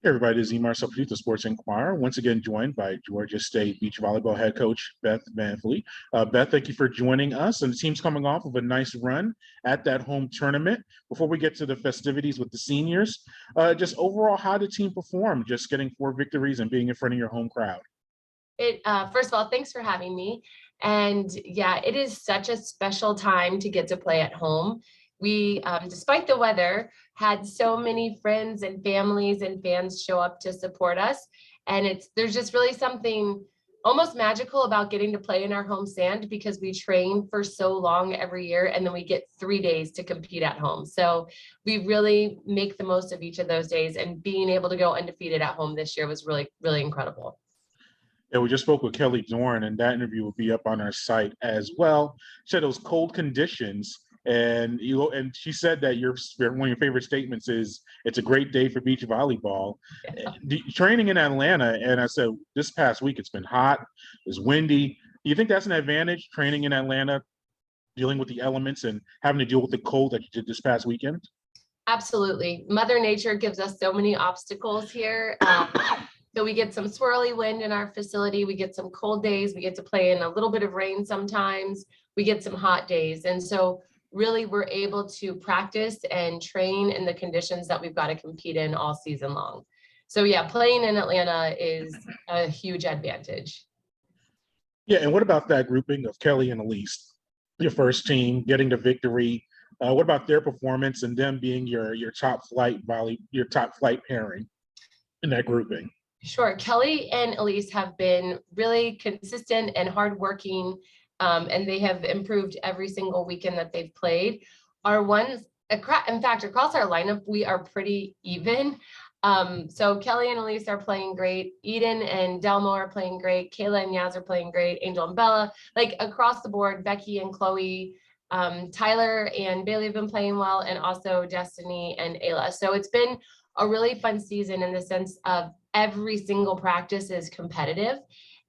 Hey everybody, this is Marcel Fleet, the Sports Inquirer, once again joined by Georgia State beach volleyball head coach Beth Van Fleet. Beth, thank you for joining us. And the team's coming off of a nice run at that home tournament. Before we get to the festivities with the seniors, just overall, how did the team perform? Just getting 4 victories and being in front of your home crowd. First of all, thanks for having me. And yeah, it is such a special time to get to play at home. We, despite the weather, had so many friends and families and fans show up to support us. And there's just really something almost magical about getting to play in our home sand, because we train for so long every year and then we get 3 days to compete at home. So we really make the most of each of those days, and being able to go undefeated at home this year was really, really incredible. Yeah, we just spoke with Kelly Dorn, and that interview will be up on our site as well. She said those cold conditions, and she said that one of your favorite statements is it's a great day for beach volleyball. Yeah. Training in Atlanta, and I said this past week it's been hot, it's windy. Do you think that's an advantage, training in Atlanta, dealing with the elements and having to deal with the cold that you did this past weekend? Absolutely. Mother Nature gives us so many obstacles here. So we get some swirly wind in our facility. We get some cold days. We get to play in a little bit of rain sometimes. We get some hot days. And so really we're able to practice and train in the conditions that we've got to compete in all season long. So yeah, playing in Atlanta is a huge advantage. Yeah, and what about that grouping of Kelly and Elise, your first team, getting the victory? What about their performance and them being your top flight pairing in that grouping? Sure. Kelly and Elise have been really consistent and hardworking, and they have improved every single weekend that they've played. In fact, across our lineup, we are pretty even. So Kelly and Elise are playing great. Eden and Delmo are playing great. Kayla and Yaz are playing great. Angel and Bella, like across the board, Becky and Chloe, Tyler and Bailey have been playing well, and also Destiny and Ayla. So it's been a really fun season in the sense of every single practice is competitive,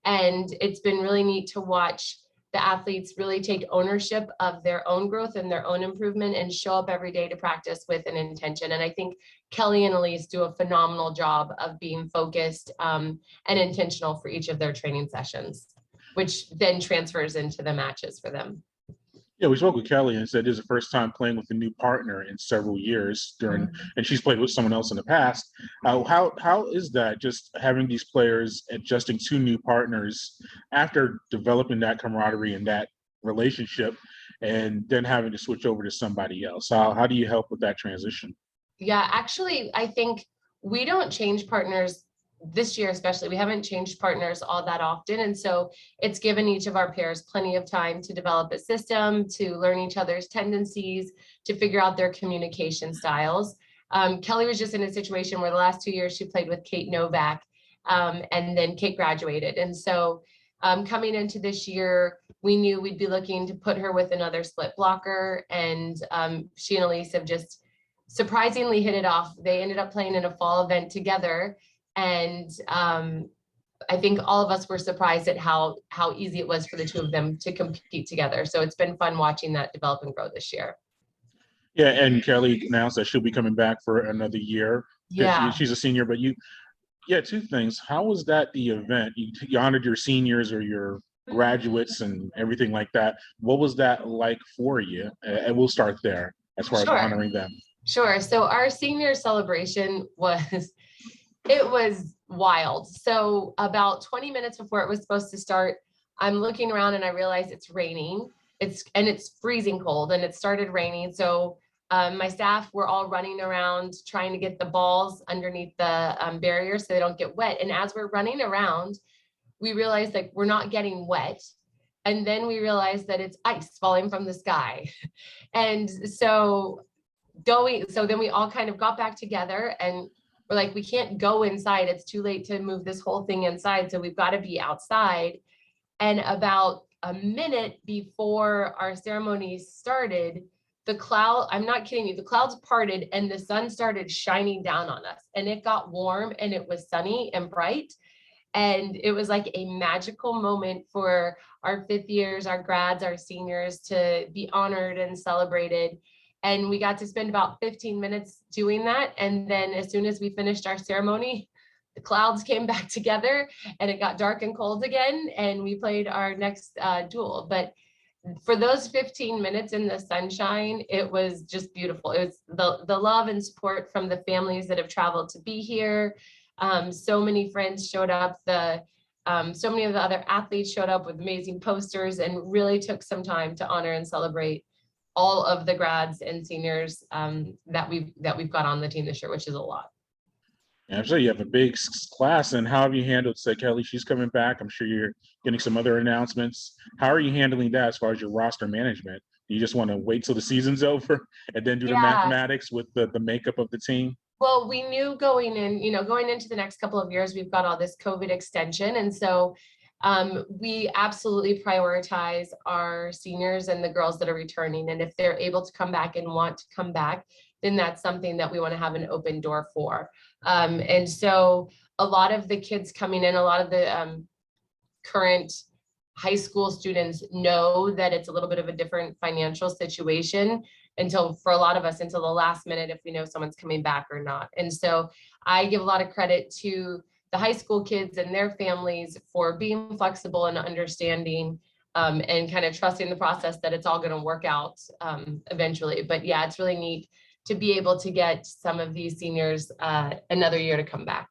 and it's been really neat to watch the athletes really take ownership of their own growth and their own improvement and show up every day to practice with an intention. And I think Kelly and Elise do a phenomenal job of being focused and intentional for each of their training sessions, which then transfers into the matches for them. Yeah, we spoke with Kelly and said this is the first time playing with a new partner in several years and she's played with someone else in the past. How is that, just having these players adjusting to new partners after developing that camaraderie and that relationship, and then having to switch over to somebody else? How do you help with that transition? Yeah, actually, I think we don't change partners this year, especially. We haven't changed partners all that often. And so it's given each of our pairs plenty of time to develop a system, to learn each other's tendencies, to figure out their communication styles. Kelly was just in a situation where the last 2 years she played with Kate Novak, and then Kate graduated. And so coming into this year, we knew we'd be looking to put her with another split blocker. And she and Elise have just surprisingly hit it off. They ended up playing in a fall event together. And I think all of us were surprised at how easy it was for the two of them to compete together. So it's been fun watching that develop and grow this year. Yeah, and Kelly announced that she'll be coming back for another year. Yeah. She's a senior, but two things. How was that the event? You honored your seniors or your graduates and everything like that. What was that like for you? And we'll start there as far as honoring them. Sure. So our senior celebration was wild. So about 20 minutes before it was supposed to start, I'm looking around and I realize it's raining. It's freezing cold, and it started raining. So my staff were all running around trying to get the balls underneath the barrier so they don't get wet. And as we're running around, we realized like we're not getting wet. And then we realized that it's ice falling from the sky. And so then we all kind of got back together and we're like, we can't go inside. It's too late to move this whole thing inside. So we've got to be outside. And about a minute before our ceremony started, I'm not kidding you, the clouds parted and the sun started shining down on us, and it got warm and it was sunny and bright. And it was like a magical moment for our 5th years, our grads, our seniors to be honored and celebrated. And we got to spend about 15 minutes doing that. And then as soon as we finished our ceremony, the clouds came back together and it got dark and cold again. And we played our next duel. But for those 15 minutes in the sunshine, it was just beautiful. It was the love and support from the families that have traveled to be here. So many friends showed up. So many of the other athletes showed up with amazing posters and really took some time to honor and celebrate all of the grads and seniors that we've got on the team this year, which is a lot. Yeah, I'm sure you have a big class, and how have you handled, say, Kelly, she's coming back. I'm sure you're getting some other announcements. How are you handling that as far as your roster management? Do you just want to wait till the season's over and then do the mathematics with the makeup of the team? Well, we knew going into the next couple of years, we've got all this COVID extension. And so we absolutely prioritize our seniors and the girls that are returning. And if they're able to come back and want to come back, then that's something that we want to have an open door for. And so a lot of the kids coming in, a lot of the current high school students know that it's a little bit of a different financial situation for a lot of us until the last minute if we know someone's coming back or not. And so I give a lot of credit to the high school kids and their families for being flexible and understanding and kind of trusting the process that it's all going to work out eventually. But yeah, it's really neat to be able to get some of these seniors another year to come back.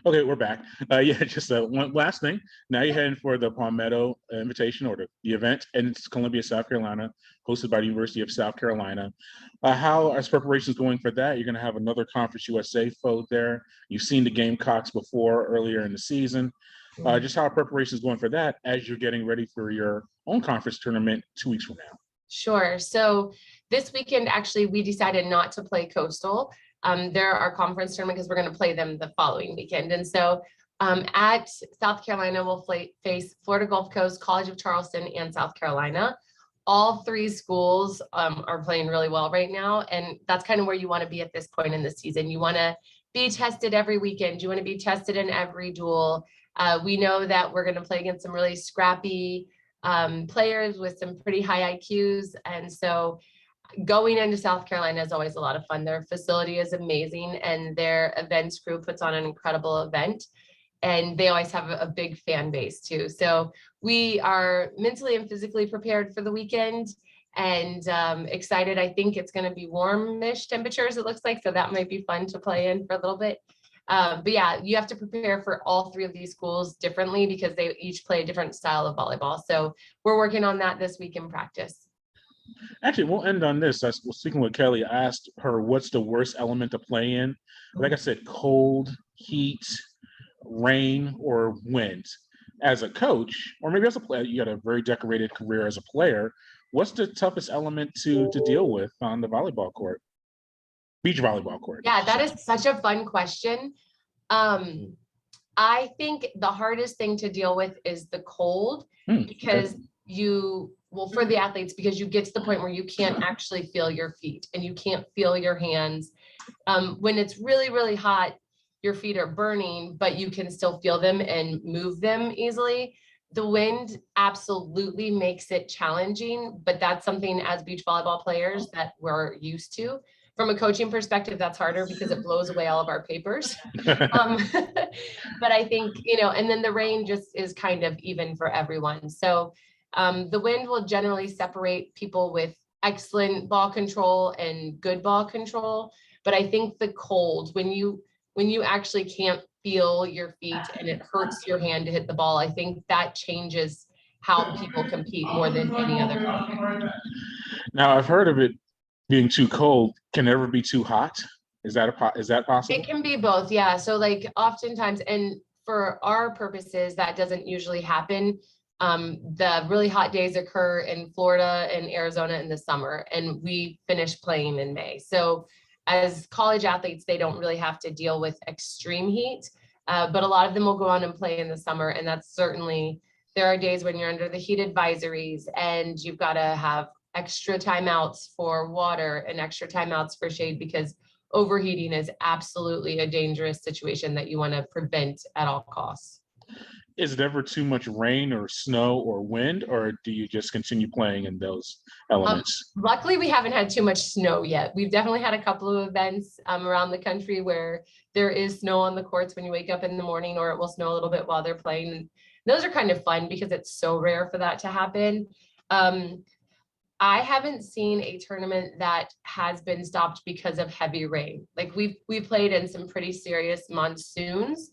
Okay, we're back. Yeah, just one last thing. Now you're heading for the Palmetto Invitational, or the event in Columbia, South Carolina, hosted by the University of South Carolina. How are preparations going for that? You're going to have another Conference USA foe there. You've seen the Gamecocks before earlier in the season. Just how are preparations going for that as you're getting ready for your own conference tournament 2 weeks from now? Sure. So this weekend, actually, we decided not to play Coastal. They're our conference tournament because we're going to play them the following weekend. And so at South Carolina, we'll face Florida Gulf Coast, College of Charleston, and South Carolina. All three schools are playing really well right now. And that's kind of where you want to be at this point in the season. You want to be tested every weekend. You want to be tested in every duel. We know that we're going to play against some really scrappy players with some pretty high IQs. And so going into South Carolina is always a lot of fun. Their facility is amazing and their events crew puts on an incredible event. And they always have a big fan base too. So we are mentally and physically prepared for the weekend and excited. I think it's going to be warmish temperatures, it looks like. So that might be fun to play in for a little bit. But yeah, you have to prepare for all three of these schools differently because they each play a different style of volleyball. So we're working on that this week in practice. Actually, we'll end on this. I was speaking with Kelly. I asked her what's the worst element to play in. Like I said, cold, heat, rain, or wind. As a coach, or maybe as a player, you got a very decorated career as a player. What's the toughest element to deal with on the volleyball court? Beach volleyball court. Yeah, that is such a fun question. I think the hardest thing to deal with is the cold because for the athletes, because you get to the point where you can't actually feel your feet and you can't feel your hands. When it's really, really hot, your feet are burning, but you can still feel them and move them easily. The wind absolutely makes it challenging, but that's something as beach volleyball players that we're used to. From a coaching perspective, that's harder because it blows away all of our papers. But I think, and then the rain just is kind of even for everyone. So the wind will generally separate people with excellent ball control and good ball control. But I think the cold, when you actually can't feel your feet and it hurts your hand to hit the ball, I think that changes how people compete more than any other contact. Now, I've heard of it being too cold. Can it ever be too hot? Is that possible? It can be both, yeah. So like oftentimes, and for our purposes, that doesn't usually happen. The really hot days occur in Florida and Arizona in the summer, and we finish playing in May. So as college athletes, they don't really have to deal with extreme heat, but a lot of them will go on and play in the summer. And that's certainly, there are days when you're under the heat advisories and you've got to have extra timeouts for water and extra timeouts for shade because overheating is absolutely a dangerous situation that you want to prevent at all costs. is it ever too much rain or snow or wind, or do you just continue playing in those elements? Luckily, we haven't had too much snow yet. We've definitely had a couple of events around the country where there is snow on the courts when you wake up in the morning, or it will snow a little bit while they're playing. Those are kind of fun because it's so rare for that to happen. I haven't seen a tournament that has been stopped because of heavy rain. Like we played in some pretty serious monsoons,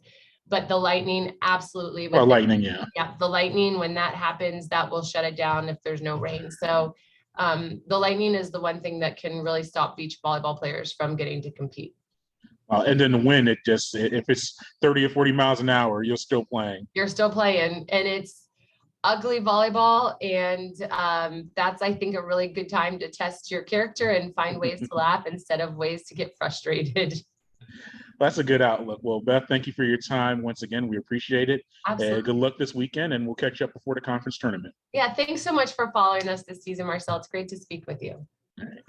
but the lightning absolutely. Or lightning, yeah. Yeah, the lightning, when that happens, that will shut it down if there's no rain. So the lightning is the one thing that can really stop beach volleyball players from getting to compete. And then the wind, if it's 30 or 40 miles an hour, you're still playing. You're still playing, and it's ugly volleyball. And that's, I think, a really good time to test your character and find ways to laugh instead of ways to get frustrated. That's a good outlook. Well, Beth, thank you for your time. Once again, we appreciate it. Absolutely. Good luck this weekend, and we'll catch you up before the conference tournament. Yeah, thanks so much for following us this season, Marcel. It's great to speak with you. All right.